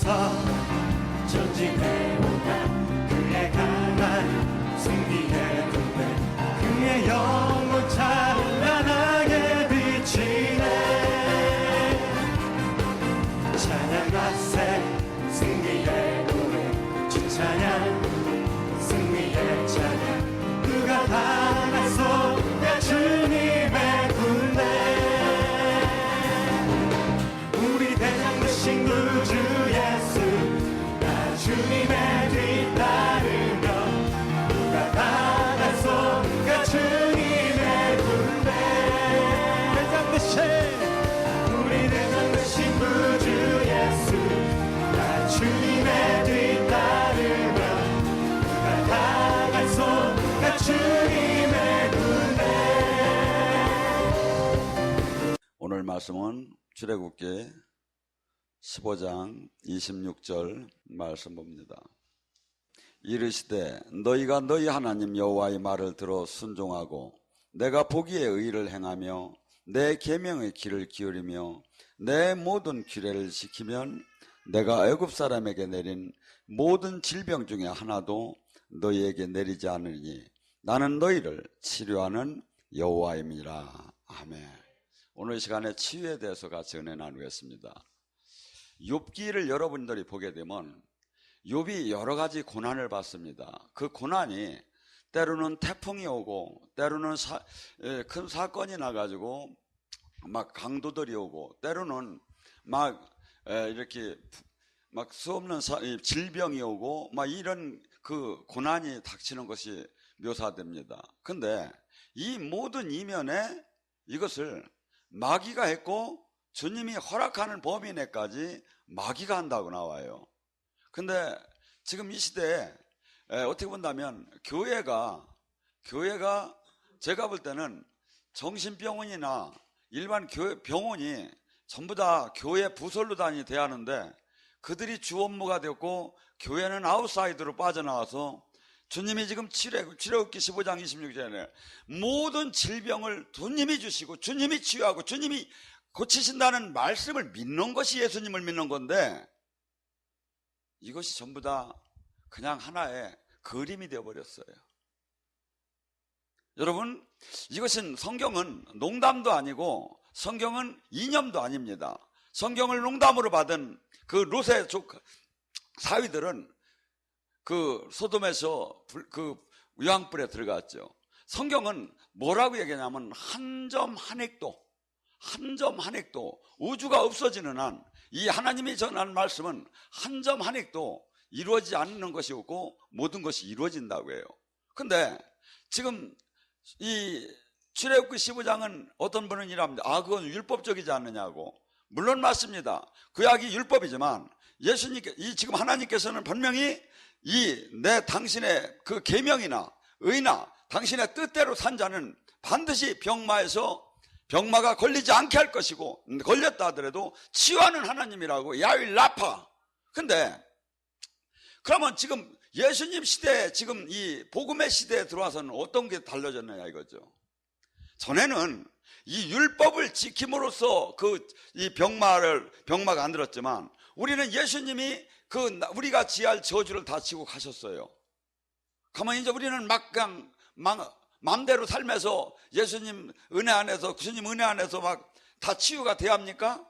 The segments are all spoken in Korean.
앞서 전진해오다 그의 강한 승리의 군대 그의 영혼 찬란하게 비치네 찬양하세 승리의 노래 주 찬양 승리의 찬양 누가 당하소가 주님의 군대 우리 대장 되신 구주 예수 나 주님의 뒤따르며 누가 당하소가 주님의 군대 대장 되신 우리 대장 되신 구주 예수 나 주님의 뒤따르며 누가 당하소가 주님의 군대. 오늘 말씀은 출애굽기 15장 26절 말씀 봅니다. 이르시되 너희가 너희 하나님 여호와의 말을 들어 순종하고 내가 보기에 의를 행하며 내 계명의 귀를 기울이며 내 모든 규례를 지키면 내가 애굽 사람에게 내린 모든 질병 중에 하나도 너희에게 내리지 않으니 나는 너희를 치료하는 여호와임이라. 아멘. 오늘 시간에 치유에 대해서 같이 은혜 나누겠습니다. 욥기를 여러분들이 보게 되면 욥이 여러 가지 고난을 받습니다. 그 고난이 때로는 태풍이 오고 때로는 큰 사건이 나가지고 막 강도들이 오고 때로는 막 이렇게 막 수없는 질병이 오고 막 이런 그 고난이 닥치는 것이 묘사됩니다. 근데 이 모든 이면에 이것을 마귀가 했고 주님이 허락하는 범위 내까지 마귀가 한다고 나와요. 근데 지금 이 시대에 어떻게 본다면 교회가 제가 볼 때는 정신병원이나 일반 교회 병원이 전부 다 교회 부설로 돼야 하는데 그들이 주 업무가 되었고 교회는 아웃사이드로 빠져나와서 주님이 지금 출애굽기 15장 26절에 모든 질병을 주님이 주시고 주님이 치유하고 주님이 고치신다는 말씀을 믿는 것이 예수님을 믿는 건데 이것이 전부 다 그냥 하나의 그림이 되어버렸어요. 여러분, 이것은 성경은 농담도 아니고 성경은 이념도 아닙니다. 성경을 농담으로 받은 그 롯의 사위들은 그 소돔에서 그 유황불에 들어갔죠. 성경은 뭐라고 얘기하냐면 한 점 한 획도 우주가 없어지는 한 이 하나님이 전한 말씀은 한 점 한 획도 이루어지지 않는 것이 없고 모든 것이 이루어진다고 해요. 근데 지금 이 출애굽기 15장은 어떤 분은 이랍니다. 그건 율법적이지 않느냐고. 물론 맞습니다. 구약이 율법이지만 지금 하나님께서는 분명히 당신의 그 계명이나 의나 당신의 뜻대로 산 자는 반드시 병마가 걸리지 않게 할 것이고 걸렸다 하더라도 치유하는 하나님이라고 야훼 라파. 근데 그러면 지금 예수님 시대에 지금 이 복음의 시대에 들어와서는 어떤 게 달라졌느냐 이거죠. 전에는 이 율법을 지킴으로써 이 병마가 안 들었지만 우리는 예수님이 우리가 지할 저주를 다 지고 가셨어요. 가만히 이제 우리는 막 그냥 마음대로 살면서 예수님 은혜 안에서 주님 은혜 안에서 막 다 치유가 돼야 합니까?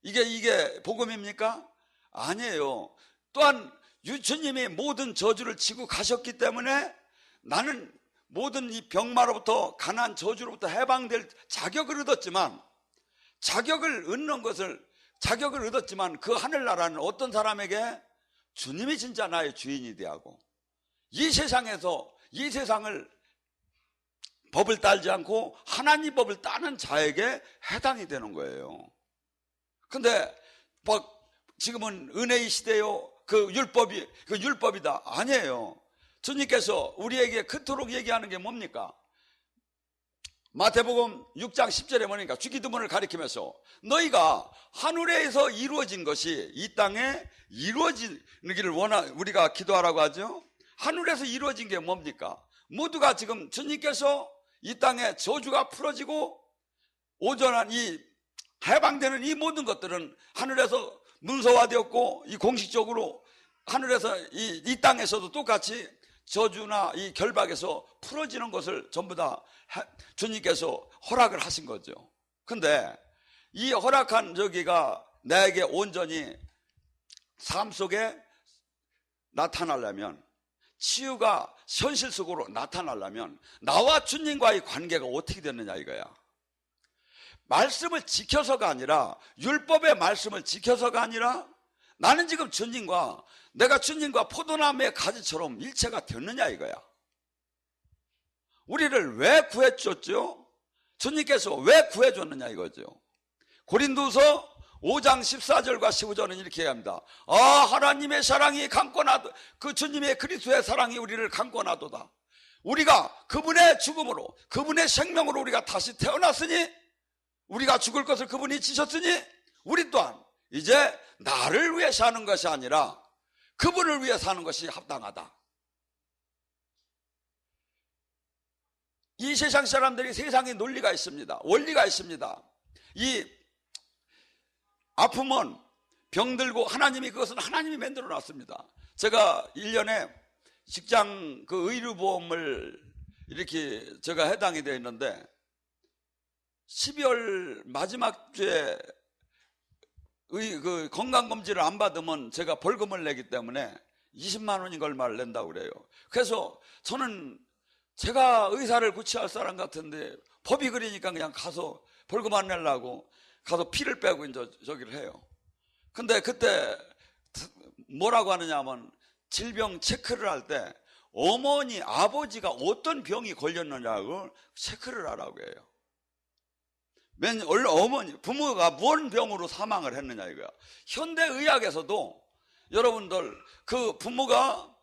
이게 복음입니까? 아니에요. 또한 주님이 모든 저주를 지고 가셨기 때문에 나는 모든 이 병마로부터 가난 저주로부터 해방될 자격을 얻었지만 자격을 얻었지만 그 하늘나라는 어떤 사람에게 주님이 진짜 나의 주인이 되고 이 세상을 법을 따르지 않고 하나님 법을 따는 자에게 해당이 되는 거예요. 근데 지금은 은혜의 시대요. 그 율법이다. 아니에요. 주님께서 우리에게 그토록 얘기하는 게 뭡니까? 마태복음 6장 10절에 뭐니까 주기도문을 가리키면서 너희가 하늘에서 이루어진 것이 이 땅에 이루어지기를 우리가 기도하라고 하죠. 하늘에서 이루어진 게 뭡니까? 모두가 지금 주님께서 이 땅에 저주가 풀어지고 오전한 이 해방되는 이 모든 것들은 하늘에서 문서화되었고 이 공식적으로 하늘에서 이 땅에서도 똑같이 저주나 이 결박에서 풀어지는 것을 전부 다 주님께서 허락을 하신 거죠. 근데 이 허락한 저기가 나에게 온전히 삶 속에 나타나려면, 치유가 현실 속으로 나타나려면 나와 주님과의 관계가 어떻게 되느냐 이거야. 말씀을 지켜서가 아니라, 율법의 말씀을 지켜서가 아니라 나는 지금 주님과, 내가 주님과 포도나무의 가지처럼 일체가 됐느냐 이거야. 우리를 왜 구해줬죠? 주님께서 왜 구해줬느냐 이거죠. 고린도서 5장 14절과 15절은 이렇게 얘기합니다. 아, 하나님의 사랑이 강권하도, 그 주님의 그리스도의 사랑이 우리를 강권하도다. 우리가 그분의 죽음으로, 그분의 생명으로 우리가 다시 태어났으니, 우리가 죽을 것을 그분이 지셨으니 우리 또한 이제 나를 위해 사는 것이 아니라 그분을 위해 사는 것이 합당하다. 이 세상 사람들이 세상에 논리가 있습니다. 원리가 있습니다. 이 아픔은 병들고 하나님이 그것은 하나님이 만들어 놨습니다. 제가 1년에 직장 그 의료보험을 이렇게 제가 해당이 되어 있는데 12월 마지막 주에 그 건강검진을 안 받으면 제가 벌금을 내기 때문에 20만 원인가 얼마를 낸다고 그래요. 그래서 저는 제가 의사를 구치할 사람 같은데 법이 그러니까 그냥 가서 벌금 안 내려고 가서 피를 빼고 이제 저기를 해요. 근데 그때 뭐라고 하느냐 하면 질병 체크를 할 때 어머니, 아버지가 어떤 병이 걸렸느냐고 체크를 하라고 해요. 어머니, 부모가 뭔 병으로 사망을 했느냐 이거야. 현대의학에서도 여러분들 그 부모가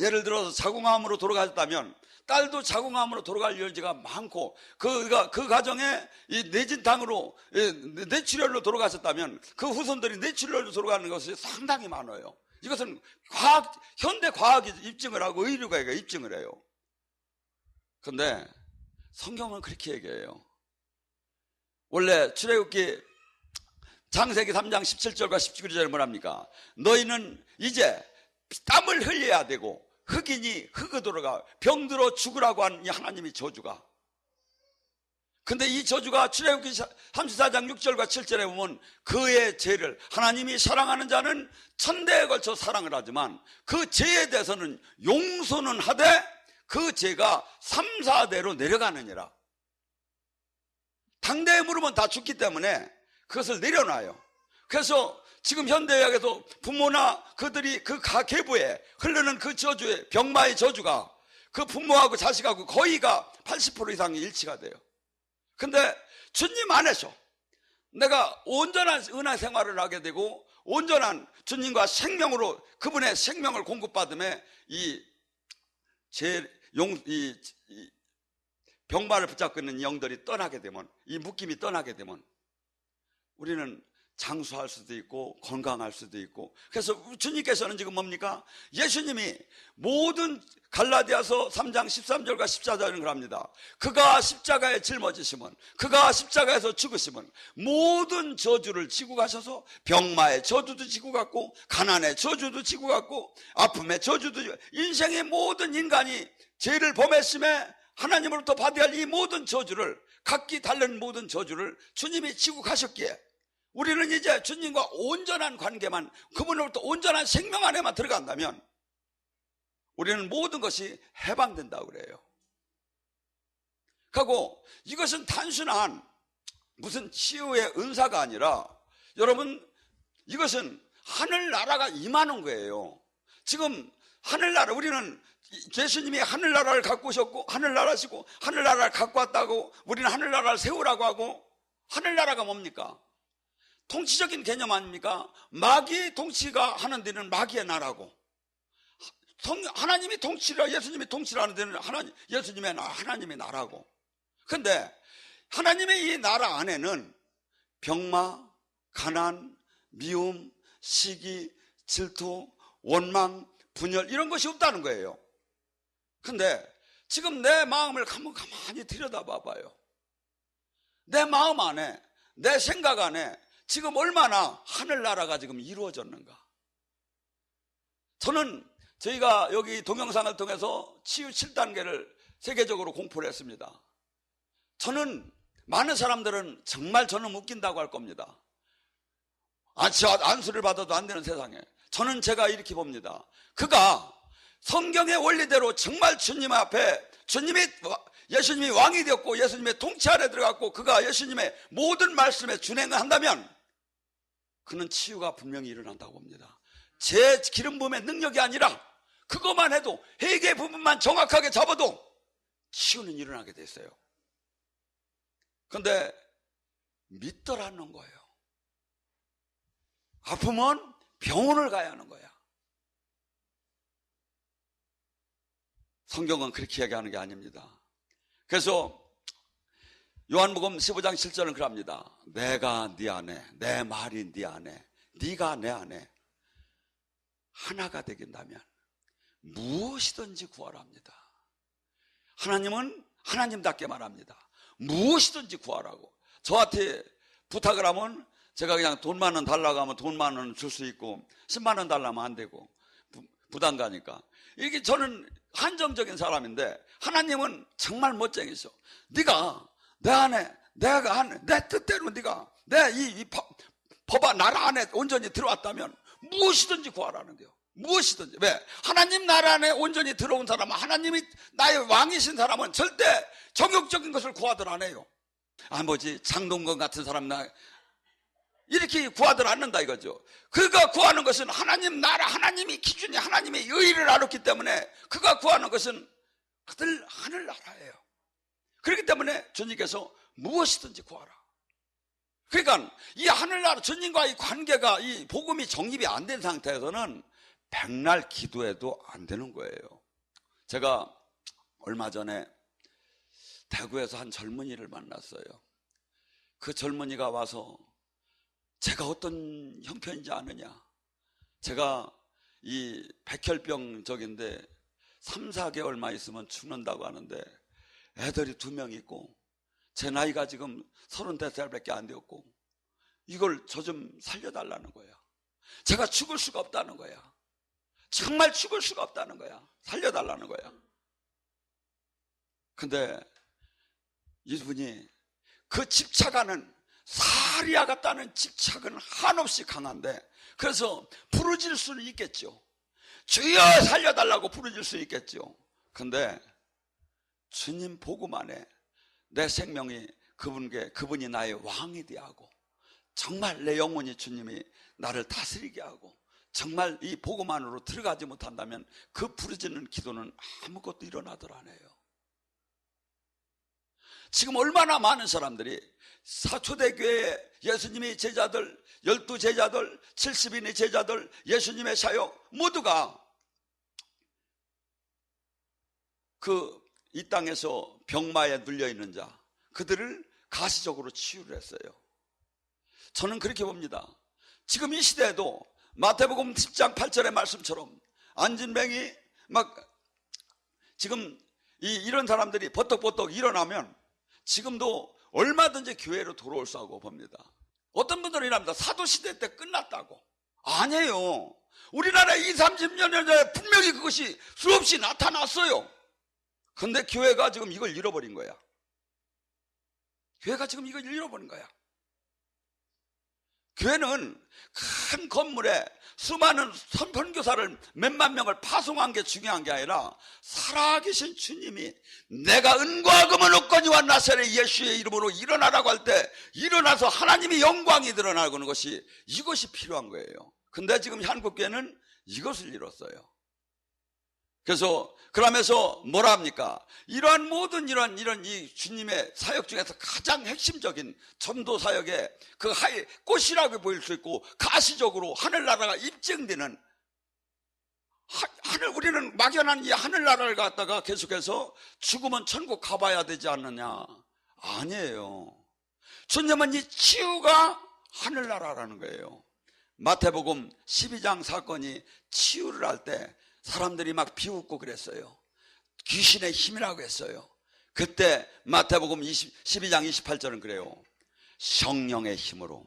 예를 들어서 자궁암으로 돌아가셨다면 딸도 자궁암으로 돌아갈 여지가 많고 그 가정에 이 뇌진탕으로 뇌출혈로 돌아가셨다면 그 후손들이 뇌출혈로 돌아가는 것이 상당히 많아요. 이것은 현대 과학이 입증을 하고 의료가 입증을 해요. 그런데 성경은 그렇게 얘기해요. 원래 출애굽기 창세기 3장 17절과 19절에 뭐랍니까? 너희는 이제 땀을 흘려야 되고 흑인이 흙으로 돌아가 병들어 죽으라고 한 이 하나님의 저주가. 근데 이 저주가 출애굽기 34장 6절과 7절에 보면 그의 죄를, 하나님이 사랑하는 자는 천대에 걸쳐 사랑을 하지만 그 죄에 대해서는 용서는 하되 그 죄가 3, 4대로 내려가느니라. 당대에 물으면 다 죽기 때문에 그것을 내려놔요. 그래서 지금 현대의학에서 부모나 그들이 그 계부에 흐르는 그 저주의 병마의 저주가 그 부모하고 자식하고 거의가 80% 이상이 일치가 돼요. 근데 주님 안에서 내가 온전한 은혜 생활을 하게 되고 온전한 주님과 생명으로 그분의 생명을 공급받음에 이 병마를 붙잡고 있는 영들이 떠나게 되면, 이 묶임이 떠나게 되면 우리는 장수할 수도 있고 건강할 수도 있고. 그래서 주님께서는 지금 뭡니까? 예수님이 모든 갈라디아서 3장 13절과 14절은 그럽니다. 그가 십자가에 짊어지시면, 그가 십자가에서 죽으시면 모든 저주를 지고 가셔서 병마의 저주도 지고 갔고 가난의 저주도 지고 갔고 아픔의 저주도, 인생의 모든 인간이 죄를 범했음에 하나님으로부터 받아야 할 이 모든 저주를, 각기 다른 모든 저주를 주님이 지고 가셨기에 우리는 이제 주님과 온전한 관계만, 그분으로부터 온전한 생명 안에만 들어간다면 우리는 모든 것이 해방된다고 그래요. 그리고 이것은 단순한 무슨 치유의 은사가 아니라 여러분, 이것은 하늘나라가 임하는 거예요. 지금 하늘나라, 우리는 예수님이 하늘나라를 갖고 오셨고 하늘나라시고 하늘나라를 갖고 왔다고 우리는 하늘나라를 세우라고 하고, 하늘나라가 뭡니까? 통치적인 개념 아닙니까? 마귀의 통치가 하는 데는 마귀의 나라고, 하나님이 통치라, 예수님이 통치라는 데는 예수님의 하나님의 나라고. 근데 하나님의 이 나라 안에는 병마, 가난, 미움, 시기, 질투, 원망, 분열 이런 것이 없다는 거예요. 근데 지금 내 마음을 한번 가만히 들여다봐 봐요. 내 마음 안에, 내 생각 안에 지금 얼마나 하늘나라가 지금 이루어졌는가. 저는 저희가 여기 동영상을 통해서 치유 7단계를 세계적으로 공포를 했습니다. 저는 많은 사람들은 정말 저는 웃긴다고 할 겁니다. 안수를 받아도 안 되는 세상에. 저는 제가 이렇게 봅니다. 그가 성경의 원리대로 정말 주님 앞에 예수님이 왕이 되었고 예수님의 통치 아래 들어갔고 그가 예수님의 모든 말씀에 준행을 한다면 그는 치유가 분명히 일어난다고 봅니다. 제 기름 부음의 능력이 아니라 그것만 해도 회개 부분만 정확하게 잡아도 치유는 일어나게 됐어요. 그런데 믿더라는 거예요. 아프면 병원을 가야 하는 거야. 성경은 그렇게 얘기하는 게 아닙니다. 그래서 요한복음 15장 7절은 그럽니다. 내가 네 안에, 내 말이 네 안에, 네가 내 안에 하나가 되긴다면 무엇이든지 구하라 합니다. 하나님은 하나님답게 말합니다. 무엇이든지 구하라고. 저한테 부탁을 하면 제가 그냥 돈만 원 달라고 하면 돈만 원 줄 수 있고 10만 원 달라면 안 되고 부담 가니까. 이게 저는 한정적인 사람인데 하나님은 정말 멋쟁이셔. 네가 내 안에 내가 안에 내 뜻대로 네가 내 이 법아 나라 안에 온전히 들어왔다면 무엇이든지 구하라는 거요. 무엇이든지. 왜? 하나님 나라 안에 온전히 들어온 사람은 하나님이 나의 왕이신 사람은 절대 정욕적인 것을 구하들 안 해요. 뭐지 장동건 같은 사람 나 이렇게 구하들 않는다 이거죠. 그가 구하는 것은 하나님 나라, 하나님이 기준이 하나님의 의의를 알았기 때문에 그가 구하는 것은 그들 하늘나라예요. 그렇기 때문에 주님께서 무엇이든지 구하라. 그러니까 이 하늘나라 주님과의 관계가 이 복음이 정립이 안 된 상태에서는 백날 기도해도 안 되는 거예요. 제가 얼마 전에 대구에서 한 젊은이를 만났어요. 그 젊은이가 와서 제가 어떤 형편인지 아느냐. 제가 이 백혈병적인데 3, 4개월만 있으면 죽는다고 하는데 애들이 2명 있고 제 나이가 지금 35살밖에 안 되었고 이걸 저 좀 살려달라는 거야. 제가 죽을 수가 없다는 거야. 정말 죽을 수가 없다는 거야. 살려달라는 거야. 근데 이분이 그 집착하는 사리아 같다는 집착은 한없이 강한데 그래서 부르질 수는 있겠죠. 주여 살려달라고 부르질 수 있겠죠. 근데 주님 복음 안에 내 생명이 그분이 나의 왕이 되게 하고 정말 내 영혼이 주님이 나를 다스리게 하고 정말 이 복음 안으로 들어가지 못한다면 그 부르짖는 기도는 아무것도 일어나들 안 해요. 지금 얼마나 많은 사람들이 초대교회에 예수님의 제자들, 12제자들, 70인의 제자들, 예수님의 사역 모두가 이 땅에서 병마에 눌려있는 자 그들을 가시적으로 치유를 했어요. 저는 그렇게 봅니다. 지금 이 시대에도 마태복음 10장 8절의 말씀처럼 안진뱅이 지금 이런 사람들이 버떡버떡 일어나면 지금도 얼마든지 교회로 돌아올 수 하고 봅니다. 어떤 분들은 이랍니다. 사도시대 때 끝났다고. 아니에요. 우리나라에 20, 30년 전에 분명히 그것이 수없이 나타났어요. 근데 교회가 지금 이걸 잃어버린 거야. 교회가 지금 이걸 잃어버린 거야. 교회는 큰 건물에 수많은 선교사를 몇만 명을 파송한 게 중요한 게 아니라 살아계신 주님이 내가 은과 금은 없거니와 나사렛 예수의 이름으로 일어나라고 할 때 일어나서 하나님의 영광이 드러나는 것이 이것이 필요한 거예요. 근데 지금 한국교회는 이것을 잃었어요. 그러면서 뭐라 합니까? 이러한 모든 이런 이 주님의 사역 중에서 가장 핵심적인 전도 사역의 그 꽃이라고 보일 수 있고 가시적으로 하늘나라가 입증되는 우리는 막연한 이 하늘나라를 갖다가 계속해서 죽으면 천국 가봐야 되지 않느냐? 아니에요. 주님은 이 치유가 하늘나라라는 거예요. 마태복음 12장 사건이 치유를 할 때 사람들이 막 비웃고 그랬어요. 귀신의 힘이라고 했어요. 그때 마태복음 12장 28절은 그래요. 성령의 힘으로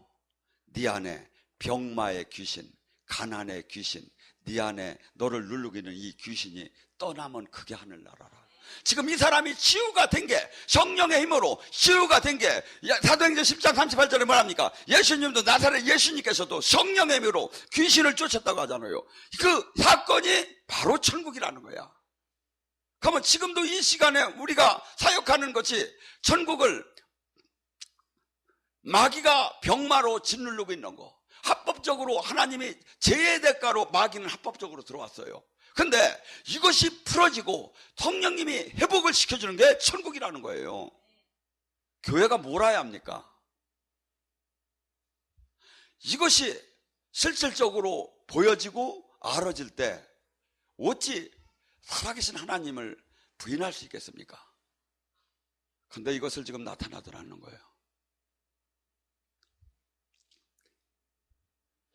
네 안에 병마의 귀신, 가난의 귀신, 네 안에 너를 누르고 있는 이 귀신이 떠나면 그게 하늘나라라. 지금 이 사람이 치유가 된 게 성령의 힘으로 치유가 된 게 사도행전 10장 38절에 뭐랍니까? 예수님도 나사렛 예수님께서도 성령의 힘으로 귀신을 쫓았다고 하잖아요. 그 사건이 바로 천국이라는 거야. 그러면 지금도 이 시간에 우리가 사역하는 것이 천국을 마귀가 병마로 짓누르고 있는 거, 합법적으로 하나님이 죄의 대가로 마귀는 합법적으로 들어왔어요. 근데 이것이 풀어지고 성령님이 회복을 시켜주는 게 천국이라는 거예요. 교회가 뭘 해야 합니까? 이것이 실질적으로 보여지고 알아질 때 어찌 살아계신 하나님을 부인할 수 있겠습니까? 근데 이것을 지금 나타나더라는 거예요.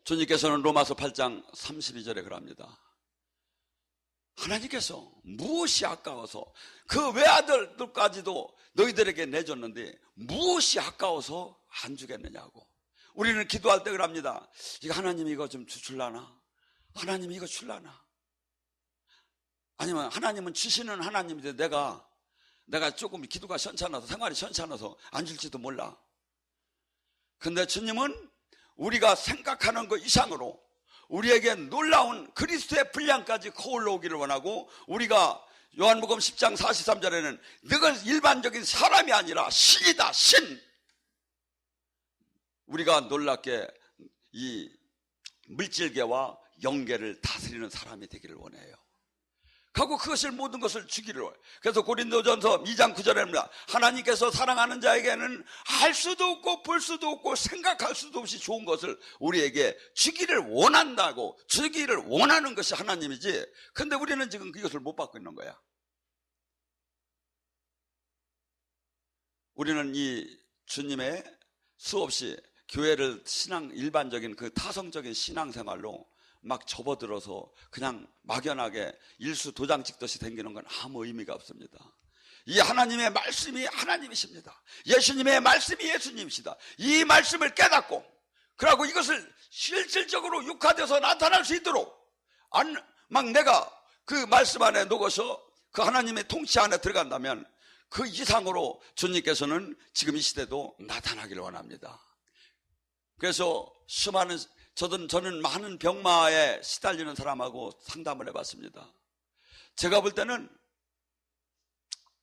주님께서는 로마서 8장 32절에 그럽니다. 하나님께서 무엇이 아까워서 그 외아들들까지도 너희들에게 내줬는데 무엇이 아까워서 안 주겠느냐고. 우리는 기도할 때 그럽니다. 이거 하나님이 이거 좀 줄라나? 하나님이 이거 줄라나? 아니면 하나님은 주시는 하나님인데 내가 조금 기도가 현찮아서 생활이 현찮아서 안 줄지도 몰라. 근데 주님은 우리가 생각하는 것 이상으로 우리에게 놀라운 그리스도의 분량까지 거울러 오기를 원하고, 우리가 요한복음 10장 43절에는 너는 일반적인 사람이 아니라 신이다, 신. 우리가 놀랍게 이 물질계와 영계를 다스리는 사람이 되기를 원해요. 그리고 그것을 모든 것을 주기를 원해요. 그래서 고린도전서 2장 9절에는 하나님께서 사랑하는 자에게는 알 수도 없고 볼 수도 없고 생각할 수도 없이 좋은 것을 우리에게 주기를 원한다고, 주기를 원하는 것이 하나님이지. 근데 우리는 지금 그것을 못 받고 있는 거야. 우리는 이 주님의 수없이 교회를 일반적인 그 타성적인 신앙생활로 막 접어들어서 그냥 막연하게 일수 도장 찍듯이 댕기는 건 아무 의미가 없습니다. 이 하나님의 말씀이 하나님이십니다. 예수님의 말씀이 예수님이시다. 이 말씀을 깨닫고, 그리고 이것을 실질적으로 육화돼서 나타날 수 있도록 막 내가 그 말씀 안에 녹아서 그 하나님의 통치 안에 들어간다면 그 이상으로 주님께서는 지금 이 시대도 나타나기를 원합니다. 그래서 저는 많은 병마에 시달리는 사람하고 상담을 해봤습니다. 제가 볼 때는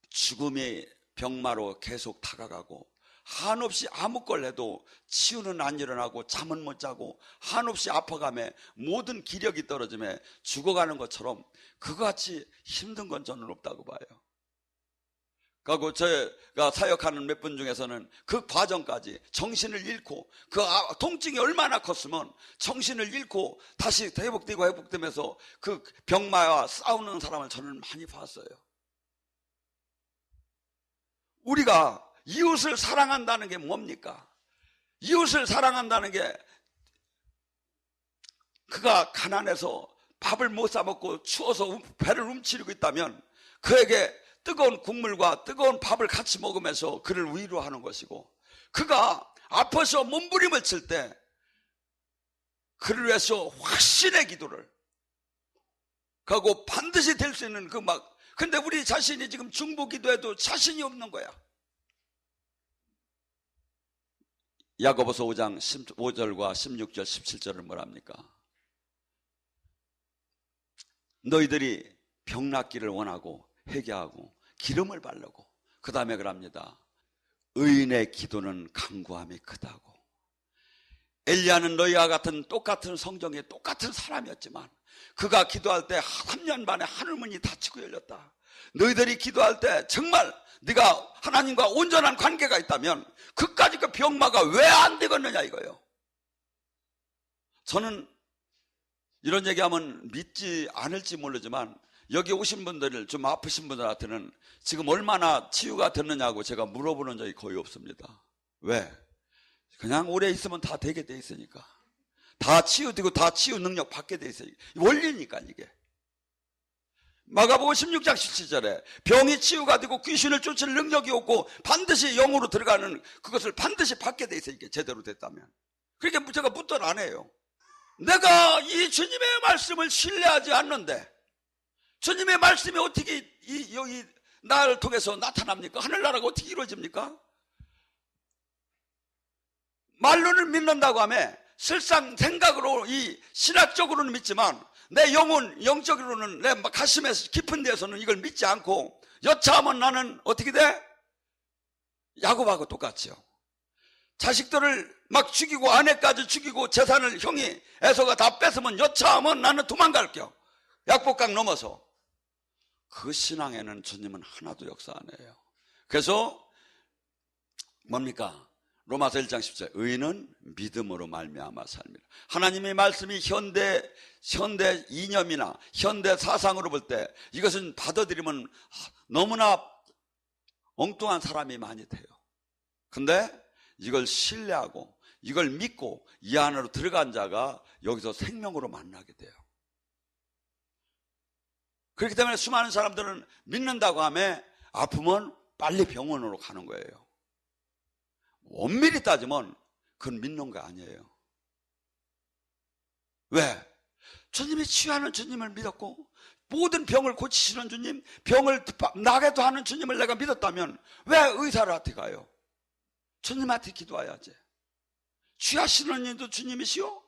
죽음이 병마로 계속 다가가고, 한없이 아무 걸 해도 치유는 안 일어나고 잠은 못 자고 한없이 아파가며 모든 기력이 떨어지며 죽어가는 것처럼 그거같이 힘든 건 저는 없다고 봐요. 그리고 제가 사역하는 몇 분 중에서는 그 과정까지 정신을 잃고, 그 통증이 얼마나 컸으면 정신을 잃고 다시 회복되면서 그 병마와 싸우는 사람을 저는 많이 봤어요. 우리가 이웃을 사랑한다는 게 뭡니까? 이웃을 사랑한다는 게 그가 가난해서 밥을 못 사 먹고 추워서 배를 움츠리고 있다면 그에게 뜨거운 국물과 뜨거운 밥을 같이 먹으면서 그를 위로하는 것이고, 그가 아파서 몸부림을 칠 때 그를 위해서 확신의 기도를 하고 반드시 될 수 있는 근데 우리 자신이 지금 중보 기도해도 자신이 없는 거야. 야고보서 5장 15절과 16절 17절은 뭐랍니까? 너희들이 병 낫기를 원하고 회개하고 기름을 바르고, 그 다음에 그럽니다. 의인의 기도는 간구함이 크다고. 엘리야는 너희와 같은 똑같은 성정의 똑같은 사람이었지만 그가 기도할 때 3년 만에 하늘문이 닫히고 열렸다. 너희들이 기도할 때 정말 네가 하나님과 온전한 관계가 있다면 그까지 그 병마가 왜 안 되겠느냐 이거예요. 저는 이런 얘기하면 믿지 않을지 모르지만 여기 오신 분들, 좀 아프신 분들한테는 지금 얼마나 치유가 됐느냐고 제가 물어보는 적이 거의 없습니다. 왜? 그냥 오래 있으면 다 되게 돼 있으니까. 다 치유되고 다 치유 능력 받게 돼 있으니까. 원리니까 이게. 마가복음 16장 17절에 병이 치유가 되고 귀신을 쫓을 능력이 없고 반드시 영으로 들어가는 그것을 반드시 받게 돼 있으니까, 제대로 됐다면. 그렇게 제가 묻던 안 해요. 내가 이 주님의 말씀을 신뢰하지 않는데 주님의 말씀이 어떻게 여기 나를 통해서 나타납니까? 하늘나라가 어떻게 이루어집니까? 말로는 믿는다고 하면 실상 생각으로 이 신학적으로는 믿지만 내 영적으로는 내 가슴에 깊은 데에서는 이걸 믿지 않고 여차하면 나는 어떻게 돼? 야곱하고 똑같죠. 자식들을 막 죽이고 아내까지 죽이고 재산을 형이 에서가 다 뺏으면 여차하면 나는 도망갈게요. 약복강 넘어서. 그 신앙에는 주님은 하나도 역사 안 해요. 그래서 뭡니까? 로마서 1장 10절 의인은 믿음으로 말미암아 삽니다. 하나님의 말씀이 현대 이념이나 현대 사상으로 볼 때 이것은 받아들이면 너무나 엉뚱한 사람이 많이 돼요. 근데 이걸 신뢰하고 이걸 믿고 이 안으로 들어간 자가 여기서 생명으로 만나게 돼요. 그렇기 때문에 수많은 사람들은 믿는다고 하면 아프면 빨리 병원으로 가는 거예요. 엄밀히 따지면 그건 믿는 거 아니에요. 왜? 주님이 치유하는 주님을 믿었고 모든 병을 고치시는 주님, 병을 나게도 하는 주님을 내가 믿었다면 왜 의사한테 가요? 주님한테 기도해야지. 취하시는 이도 주님이시오,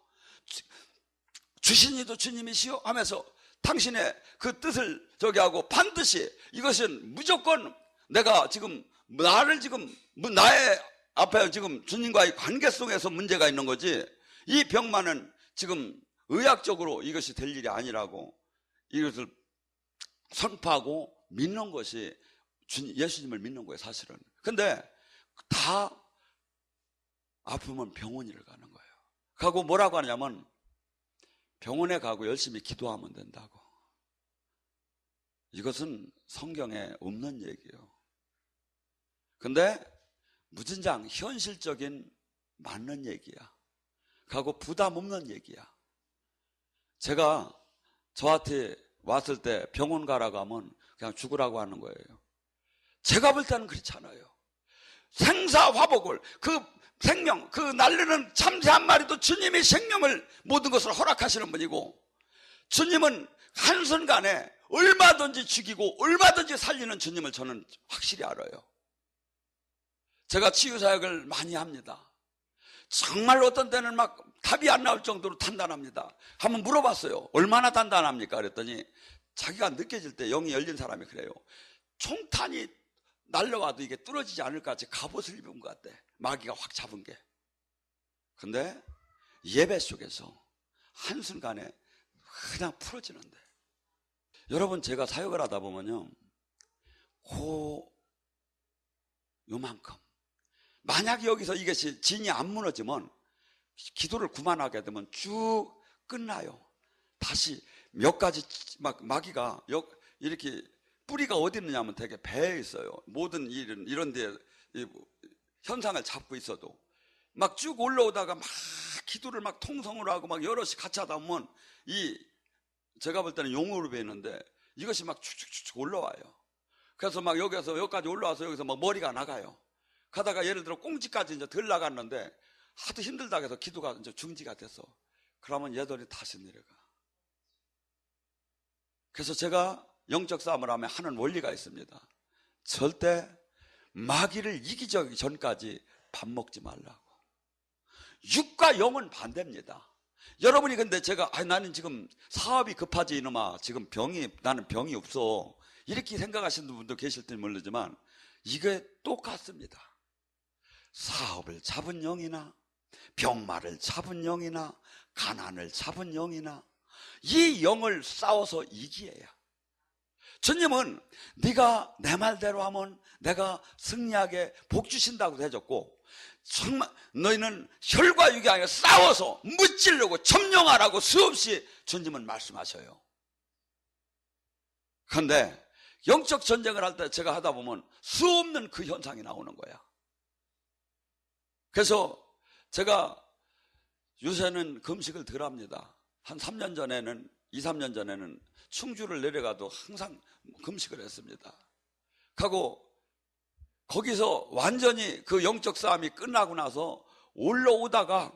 주신 이도 주님이시오 하면서 당신의 그 뜻을 하고 반드시 이것은 무조건 내가 지금 나의 앞에 지금 주님과의 관계 속에서 문제가 있는 거지 이 병만은 지금 의학적으로 이것이 될 일이 아니라고 이것을 선포하고 믿는 것이 예수님을 믿는 거예요, 사실은. 근데 다 아프면 병원을 가는 거예요. 가고 뭐라고 하냐면 병원에 가고 열심히 기도하면 된다고. 이것은 성경에 없는 얘기예요. 근데 무진장 현실적인 맞는 얘기야. 가고 부담 없는 얘기야. 제가 저한테 왔을 때 병원 가라고 하면 그냥 죽으라고 하는 거예요. 제가 볼 때는 그렇지 않아요. 생사화복을 그 생명, 그 날르는 참새 한 마리도 주님이 생명을 모든 것을 허락하시는 분이고 주님은 한순간에 얼마든지 죽이고 얼마든지 살리는 주님을 저는 확실히 알아요. 제가 치유사역을 많이 합니다. 정말 어떤 때는 막 답이 안 나올 정도로 단단합니다. 한번 물어봤어요. 얼마나 단단합니까? 그랬더니 자기가 느껴질 때 영이 열린 사람이 그래요. 총탄이 날려와도 이게 뚫어지지 않을 것 같이 갑옷을 입은 것 같대. 마귀가 확 잡은 게. 근데 예배 속에서 한순간에 그냥 풀어지는데. 여러분, 제가 사역을 하다 보면요, 요만큼. 만약 여기서 이것이 진이 안 무너지면 기도를 그만하게 되면 쭉 끝나요. 다시 몇 가지 마귀가 이렇게 뿌리가 어디 있느냐면 되게 배에 있어요. 모든 이런 데 현상을 잡고 있어도 막 쭉 올라오다가 막 기도를 막 통성으로 하고 막 여럿이 같이 하다 보면 제가 볼 때는 용으로 배는데 이것이 막 쭉쭉쭉 올라와요. 그래서 막 여기까지 올라와서 여기서 막 머리가 나가요. 가다가 예를 들어 꽁지까지 이제 덜 나갔는데 하도 힘들다 해서 기도가 이제 중지가 됐어. 그러면 얘들이 다시 내려가. 그래서 제가 영적 싸움을 하면 하는 원리가 있습니다. 절대 마귀를 이기기 전까지 밥 먹지 말라고. 육과 영은 반대입니다. 여러분이 근데 나는 지금 사업이 급하지 이놈아, 지금 나는 병이 없어, 이렇게 생각하시는 분도 계실지 모르지만 이게 똑같습니다. 사업을 잡은 영이나 병마를 잡은 영이나 가난을 잡은 영이나 이 영을 싸워서 이기해야. 주님은 네가 내 말대로 하면 내가 승리하게 복 주신다고 해줬고, 정말 너희는 혈과 육이 아니라 싸워서 무찌르고 점령하라고 수없이 주님은 말씀하셔요. 그런데 영적 전쟁을 할 때 제가 하다 보면 수없는 그 현상이 나오는 거야. 그래서 제가 요새는 금식을 덜 합니다. 한 3년 전에는 2, 3년 전에는 충주를 내려가도 항상 금식을 했습니다. 하고 거기서 완전히 그 영적 싸움이 끝나고 나서 올라오다가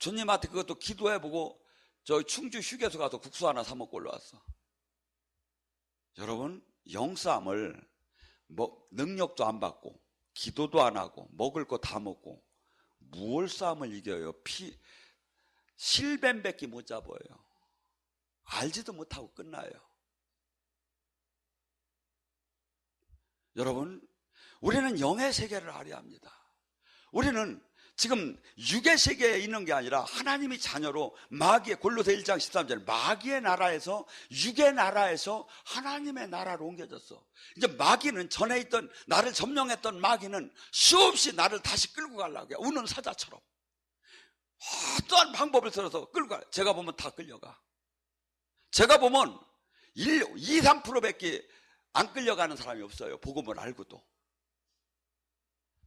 주님한테 그것도 기도해보고 저 충주 휴게소 가서 국수 하나 사 먹고 올라왔어. 여러분, 영싸움을 능력도 안 받고 기도도 안 하고 먹을 거 다 먹고 무얼 싸움을 이겨요? 실뱀밖에 못 잡아요. 알지도 못하고 끝나요. 여러분, 우리는 영의 세계를 알아야 합니다. 우리는 지금 육의 세계에 있는 게 아니라 하나님의 자녀로 마귀의, 골로새 1장 13절, 마귀의 나라에서, 육의 나라에서 하나님의 나라로 옮겨졌어. 이제 마귀는, 전에 있던 나를 점령했던 마귀는 수없이 나를 다시 끌고 가려고 해. 우는 사자처럼 어떠한 방법을 써서 끌고 가. 제가 보면 다 끌려가. 제가 보면 2, 3%밖에 안 끌려가는 사람이 없어요. 복음을 알고도.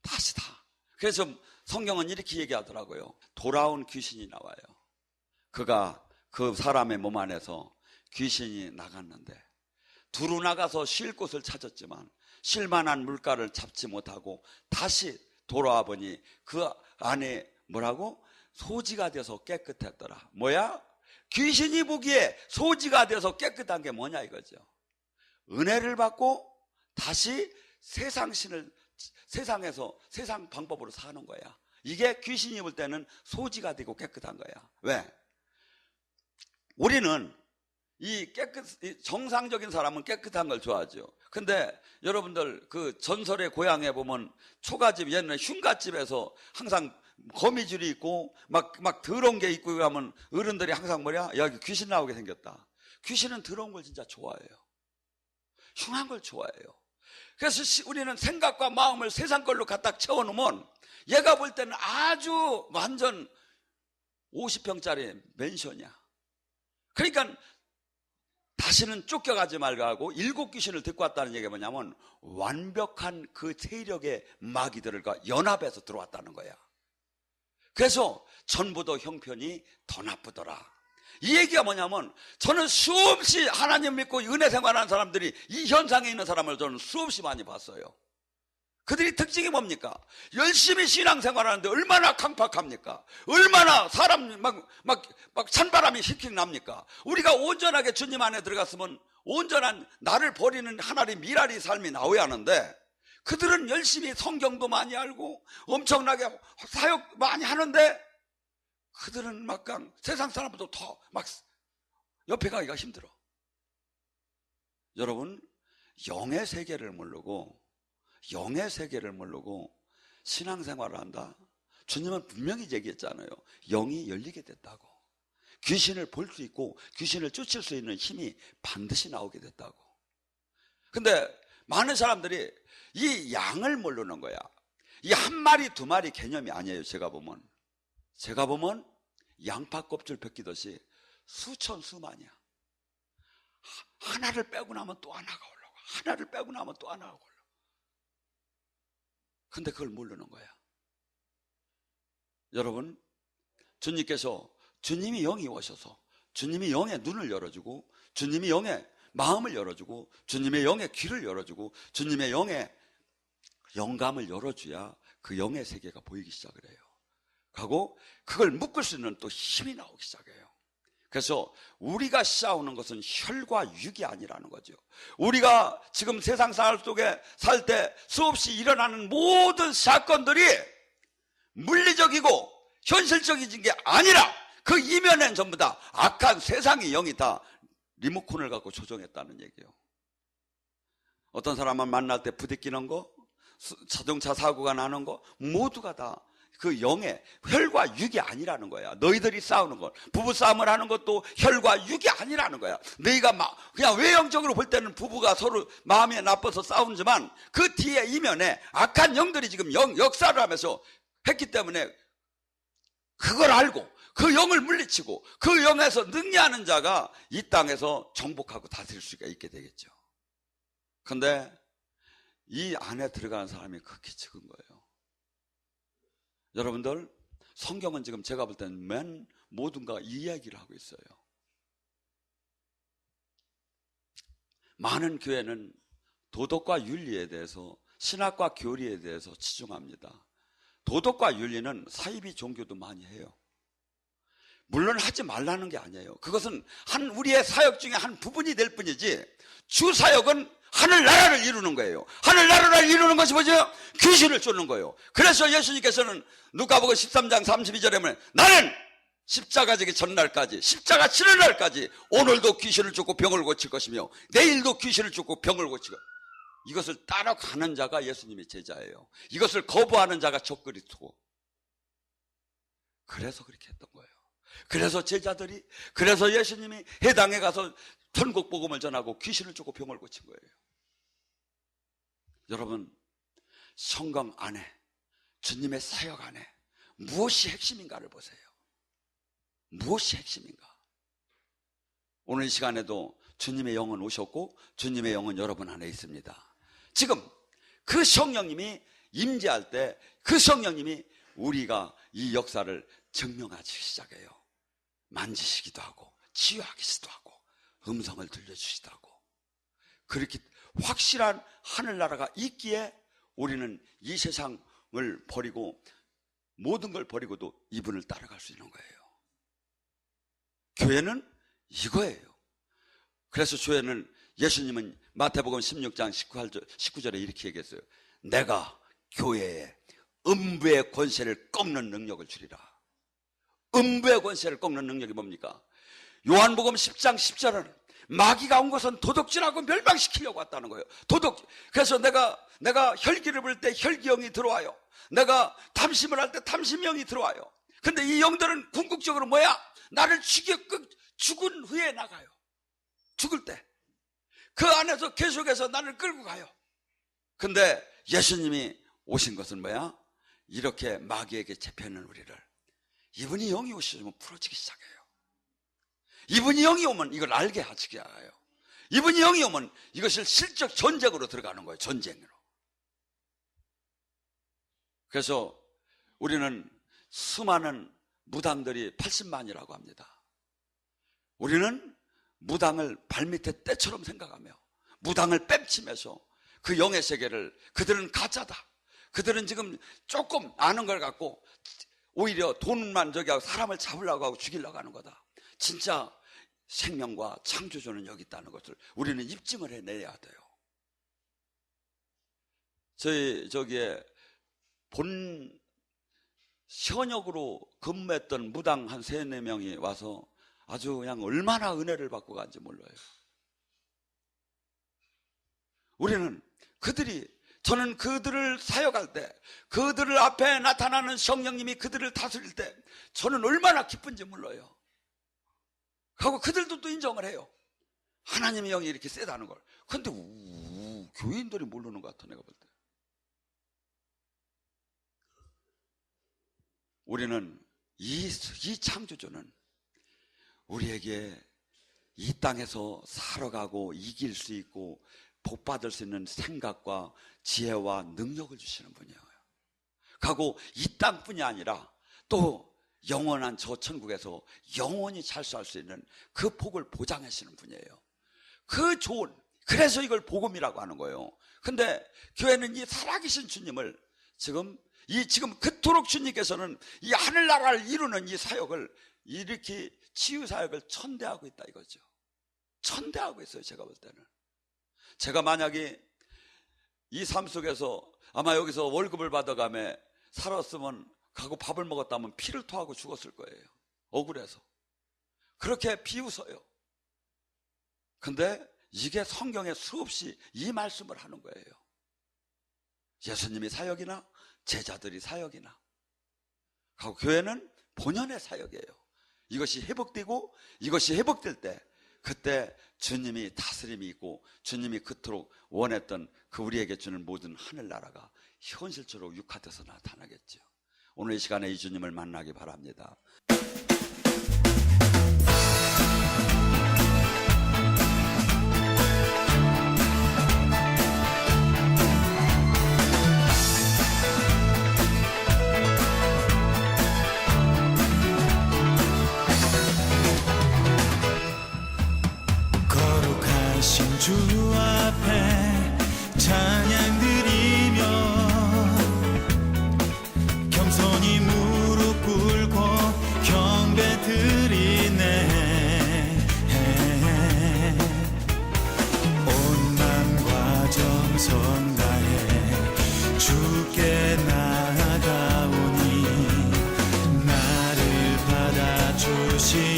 다시 다. 그래서 성경은 이렇게 얘기하더라고요. 돌아온 귀신이 나와요. 그가 그 사람의 몸 안에서 귀신이 나갔는데 두루 나가서 쉴 곳을 찾았지만 쉴 만한 물가를 잡지 못하고 다시 돌아와 보니 그 안에 뭐라고? 소지가 돼서 깨끗했더라. 뭐야? 귀신이 보기에 소지가 돼서 깨끗한 게 뭐냐 이거죠. 은혜를 받고 다시 세상에서 세상 방법으로 사는 거야. 이게 귀신이 볼 때는 소지가 되고 깨끗한 거야. 왜? 우리는 정상적인 사람은 깨끗한 걸 좋아하죠. 근데 여러분들 그 전설의 고향에 보면 초가집, 옛날에 흉가집에서 항상 거미줄이 있고 막 더러운 게 있고 하면 어른들이 항상 뭐냐? 여기 귀신 나오게 생겼다. 귀신은 더러운 걸 진짜 좋아해요. 흉한 걸 좋아해요. 그래서 우리는 생각과 마음을 세상 걸로 갖다 채워놓으면 얘가 볼 때는 아주 완전 50평짜리 맨션이야. 그러니까 다시는 쫓겨가지 말고 하고 7 귀신을 데리고 왔다는 얘기가 뭐냐면 완벽한 그 세력의 마귀들과 연합해서 들어왔다는 거야. 그래서 전보다 형편이 더 나쁘더라. 이 얘기가 뭐냐면 저는 수없이 하나님 믿고 은혜 생활하는 사람들이 이 현상에 있는 사람을 저는 수없이 많이 봤어요. 그들이 특징이 뭡니까? 열심히 신앙생활하는데 얼마나 강팍합니까? 얼마나 사람 막 찬바람이 휙휙 납니까? 우리가 온전하게 주님 안에 들어갔으면 온전한 나를 버리는 하나님 미랄이 삶이 나와야 하는데 그들은 열심히 성경도 많이 알고 엄청나게 사역 많이 하는데 그들은 막강 세상 사람보다 더 막 옆에 가기가 힘들어. 여러분, 영의 세계를 모르고 신앙생활을 한다. 주님은 분명히 얘기했잖아요. 영이 열리게 됐다고. 귀신을 볼 수 있고 귀신을 쫓을 수 있는 힘이 반드시 나오게 됐다고. 근데 많은 사람들이 이 양을 모르는 거야. 이 한 마리 두 마리 개념이 아니에요. 제가 보면 양파 껍질 벗기듯이 수천 수만이야. 하나를 빼고 나면 또 하나가 올라오고 하나를 빼고 나면 또 하나가 올라오고. 근데 그걸 모르는 거야. 여러분, 주님께서 주님이 영이 오셔서 주님이 영의 눈을 열어주고 주님이 영의 마음을 열어주고 주님의 영의 귀를 열어주고 주님의 영의 영감을 열어줘야 그 영의 세계가 보이기 시작을 해요. 하고 그걸 묶을 수 있는 또 힘이 나오기 시작해요. 그래서 우리가 싸우는 것은 혈과 육이 아니라는 거죠. 우리가 지금 세상 생활 속에 살 때 수없이 일어나는 모든 사건들이 물리적이고 현실적인 게 아니라 그 이면엔 전부 다 악한 세상의 영이 다 리모컨을 갖고 조종했다는 얘기예요. 어떤 사람만 만날 때 부딪히는 거, 자동차 사고가 나는 거 모두가 다 그 영의 혈과 육이 아니라는 거야. 너희들이 싸우는 것, 부부싸움을 하는 것도 혈과 육이 아니라는 거야. 너희가 그냥 외형적으로 볼 때는 부부가 서로 마음이 나빠서 싸우지만 그 뒤에 이면에 악한 영들이 지금 역사를 하면서 했기 때문에 그걸 알고 그 영을 물리치고 그 영에서 능리하는 자가 이 땅에서 정복하고 다스릴 수가 있게 되겠죠. 그런데 이 안에 들어가는 사람이 극히 적은 거예요. 여러분들, 성경은 지금 제가 볼 때는 모든가 이 이야기를 하고 있어요. 많은 교회는 도덕과 윤리에 대해서, 신학과 교리에 대해서 치중합니다. 도덕과 윤리는 사이비 종교도 많이 해요. 물론 하지 말라는 게 아니에요. 그것은 우리의 사역 중에 한 부분이 될 뿐이지, 주 사역은 하늘나라를 이루는 거예요. 하늘나라를 이루는 것이 뭐죠? 귀신을 쫓는 거예요. 그래서 예수님께서는 누가복음 13장 32절에 보면, 나는 십자가 지기 전날까지, 십자가 치는 날까지 오늘도 귀신을 쫓고 병을 고칠 것이며 내일도 귀신을 쫓고 병을 고치고, 이것을 따라가는 자가 예수님의 제자예요. 이것을 거부하는 자가 적그리스도고. 그래서 그렇게 했던 거예요. 그래서 제자들이, 그래서 예수님이 해당에 가서 천국 복음을 전하고 귀신을 쫓고 병을 고친 거예요. 여러분, 성경 안에, 주님의 사역 안에 무엇이 핵심인가를 보세요. 무엇이 핵심인가? 오늘 이 시간에도 주님의 영은 오셨고 주님의 영은 여러분 안에 있습니다. 지금 그 성령님이 임재할 때 그 성령님이 우리가 이 역사를 증명하기 시작해요. 만지시기도 하고 치유하시기도 하고 음성을 들려주시기도 하고, 그렇게 확실한 하늘나라가 있기에 우리는 이 세상을 버리고 모든 걸 버리고도 이분을 따라갈 수 있는 거예요. 교회는 이거예요. 그래서 교회는, 예수님은 마태복음 16장 19절에 이렇게 얘기했어요. 내가 교회에 음부의 권세를 꺾는 능력을 주리라. 음부의 권세를 꺾는 능력이 뭡니까? 요한복음 10장 10절은 마귀가 온 것은 도둑질하고 멸망시키려고 왔다는 거예요. 그래서 내가 혈기를 부을 때 혈기영이 들어와요. 내가 탐심을 할 때 탐심영이 들어와요. 근데 이 영들은 궁극적으로 뭐야? 나를 죽은 후에 나가요. 죽을 때 그 안에서 계속해서 나를 끌고 가요. 근데 예수님이 오신 것은 뭐야? 이렇게 마귀에게 잡혀있는 우리를, 이분이 영이 오시면 풀어지기 시작해요. 이분이 영이 오면 이걸 알게 하시게 하요. 이분이 영이 오면 이것을 실적 전쟁으로 들어가는 거예요. 전쟁으로. 그래서 우리는 수많은 무당들이 80만이라고 합니다. 우리는 무당을 발밑에 떼처럼 생각하며 무당을 뺨치면서 그 영의 세계를, 그들은 가짜다, 그들은 지금 조금 아는 걸 갖고 오히려 돈만 하고 사람을 잡으려고 하고 죽이려고 하는 거다. 진짜 생명과 창조주는 여기 있다는 것을 우리는 입증을 해내야 돼요. 저기에 본 현역으로 근무했던 무당 한 3-4명이 와서 아주 그냥 얼마나 은혜를 받고 간지 몰라요. 저는 그들을 사역할 때, 그들을 앞에 나타나는 성령님이 그들을 다스릴 때 저는 얼마나 기쁜지 몰라요. 하고 그들도 또 인정을 해요. 하나님의 영이 이렇게 세다는 걸. 근데 교인들이 모르는 것 같아, 내가 볼 때. 우리는 이 창조주는 우리에게 이 땅에서 살아가고 이길 수 있고 복받을 수 있는 생각과 지혜와 능력을 주시는 분이에요. 하고 이 땅뿐이 아니라 또 영원한 저 천국에서 영원히 살수할 수 있는 그 복을 보장하시는 분이에요. 그래서 이걸 복음이라고 하는 거예요. 근데 교회는 이 살아계신 주님을 지금 그토록 주님께서는 이 하늘나라를 이루는 이 사역을, 이렇게 치유사역을 천대하고 있다 이거죠. 천대하고 있어요. 제가 볼 때는. 제가 만약에 이 삶 속에서 아마 여기서 월급을 받아가며 살았으면, 가고 밥을 먹었다면 피를 토하고 죽었을 거예요. 억울해서. 그렇게 비웃어요. 근데 이게 성경에 수없이 이 말씀을 하는 거예요. 예수님이 사역이나 제자들이 사역이나, 하고 교회는 본연의 사역이에요. 이것이 회복되고 이것이 회복될 때, 그때 주님이 다스림이 있고 주님이 그토록 원했던 그 우리에게 주는 모든 하늘나라가 현실적으로 육화돼서 나타나겠죠. 오늘 이 시간에 이 주님을 만나기 바랍니다. 거룩하신 주 앞에 찬양 드리며 겸손히 무릎 꿇고 주신